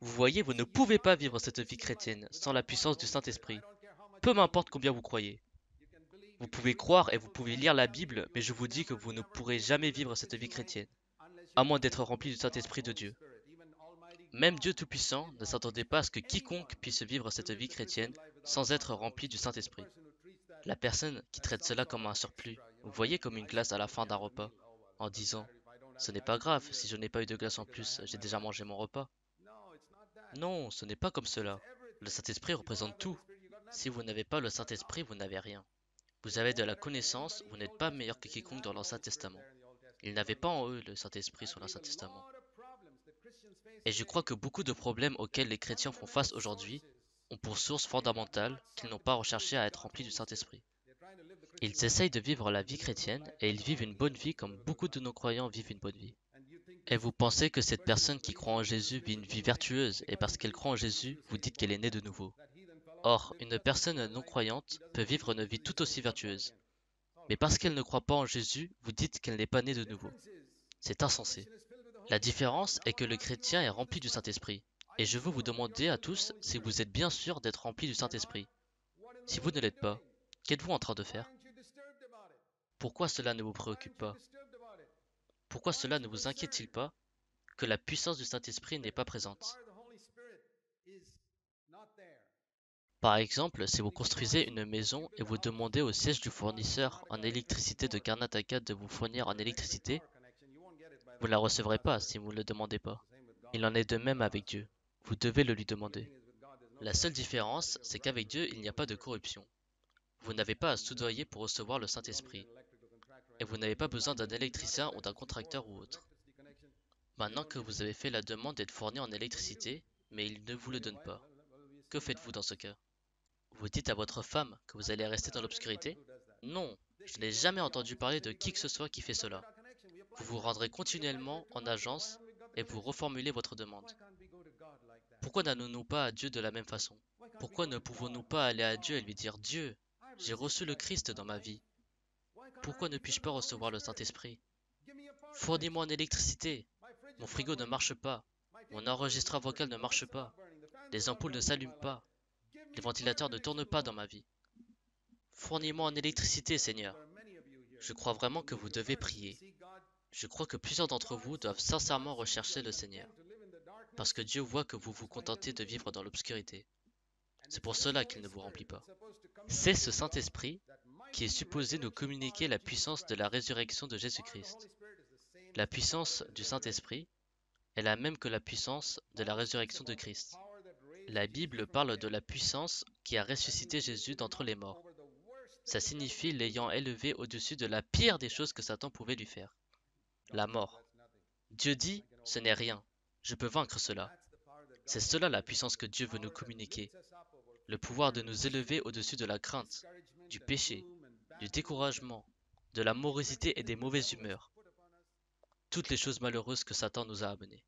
Vous voyez, vous ne pouvez pas vivre cette vie chrétienne sans la puissance du Saint-Esprit, peu m'importe combien vous croyez. Vous pouvez croire et vous pouvez lire la Bible, mais je vous dis que vous ne pourrez jamais vivre cette vie chrétienne, à moins d'être rempli du Saint-Esprit de Dieu. Même Dieu Tout-Puissant ne s'attendait pas à ce que quiconque puisse vivre cette vie chrétienne sans être rempli du Saint-Esprit. La personne qui traite cela comme un surplus, vous voyez comme une glace à la fin d'un repas, en disant ce n'est pas grave, si je n'ai pas eu de glace en plus, j'ai déjà mangé mon repas. Non, ce n'est pas comme cela. Le Saint-Esprit représente tout. Si vous n'avez pas le Saint-Esprit, vous n'avez rien. Vous avez de la connaissance, vous n'êtes pas meilleur que quiconque dans l'Ancien Testament. Ils n'avaient pas en eux le Saint-Esprit sur l'Ancien Testament. Et je crois que beaucoup de problèmes auxquels les chrétiens font face aujourd'hui ont pour source fondamentale qu'ils n'ont pas recherché à être remplis du Saint-Esprit. Ils essayent de vivre la vie chrétienne et ils vivent une bonne vie comme beaucoup de nos croyants vivent une bonne vie. Et vous pensez que cette personne qui croit en Jésus vit une vie vertueuse et parce qu'elle croit en Jésus, vous dites qu'elle est née de nouveau. Or, une personne non croyante peut vivre une vie tout aussi vertueuse. Mais parce qu'elle ne croit pas en Jésus, vous dites qu'elle n'est pas née de nouveau. C'est insensé. La différence est que le chrétien est rempli du Saint-Esprit. Et je veux vous demander à tous si vous êtes bien sûr d'être rempli du Saint-Esprit. Si vous ne l'êtes pas, qu'êtes-vous en train de faire? Pourquoi cela ne vous préoccupe pas? Pourquoi cela ne vous inquiète-t-il pas que la puissance du Saint-Esprit n'est pas présente? Par exemple, si vous construisez une maison et vous demandez au siège du fournisseur en électricité de Karnataka de vous fournir en électricité, vous ne la recevrez pas si vous ne le demandez pas. Il en est de même avec Dieu. Vous devez le lui demander. La seule différence, c'est qu'avec Dieu, il n'y a pas de corruption. Vous n'avez pas à soudoyer pour recevoir le Saint-Esprit, et vous n'avez pas besoin d'un électricien ou d'un contracteur ou autre. Maintenant que vous avez fait la demande d'être fourni en électricité, mais il ne vous le donne pas, que faites-vous dans ce cas? Vous dites à votre femme que vous allez rester dans l'obscurité? Non, je n'ai jamais entendu parler de qui que ce soit qui fait cela. Vous vous rendrez continuellement en agence et vous reformulez votre demande. Pourquoi n'allons-nous pas à Dieu de la même façon? Pourquoi ne pouvons-nous pas aller à Dieu et lui dire Dieu, j'ai reçu le Christ dans ma vie. Pourquoi ne puis-je pas recevoir le Saint-Esprit? Fournis-moi en électricité. Mon frigo ne marche pas. Mon enregistreur vocal ne marche pas. Les ampoules ne s'allument pas. Les ventilateurs ne tournent pas dans ma vie. Fournis-moi en électricité, Seigneur. Je crois vraiment que vous devez prier. Je crois que plusieurs d'entre vous doivent sincèrement rechercher le Seigneur, parce que Dieu voit que vous vous contentez de vivre dans l'obscurité. C'est pour cela qu'il ne vous remplit pas. C'est ce Saint-Esprit qui est supposé nous communiquer la puissance de la résurrection de Jésus-Christ. La puissance du Saint-Esprit est la même que la puissance de la résurrection de Christ. La Bible parle de la puissance qui a ressuscité Jésus d'entre les morts. Ça signifie l'ayant élevé au-dessus de la pire des choses que Satan pouvait lui faire, la mort. Dieu dit, ce n'est rien, je peux vaincre cela. C'est cela la puissance que Dieu veut nous communiquer, le pouvoir de nous élever au-dessus de la crainte, du péché, du découragement, de la morosité et des mauvaises humeurs, toutes les choses malheureuses que Satan nous a amenées.